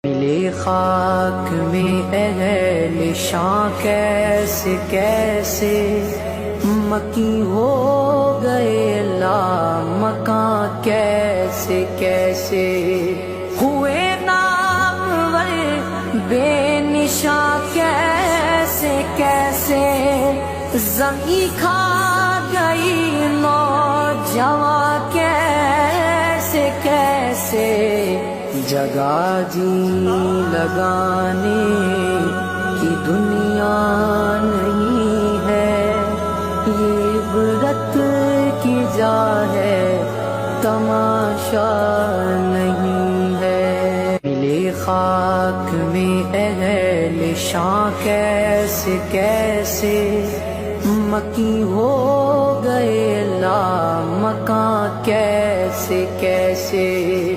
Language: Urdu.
ملی خاک میں اہل شاں کیسے کیسے مکی ہو گئے لا مکاں کیسے کیسے ہوئے نامور بے نشاں کیسے کیسے زمین کھا گئی نوجواں کیسے کیسے جگہ جی لگانے کی دنیا نہیں ہے، یہ عبرت کی جا ہے تماشا نہیں ہے۔ ملی خاک میں اہل شاں کیسے کیسے مکی ہو گئے لا مکاں کیسے کیسے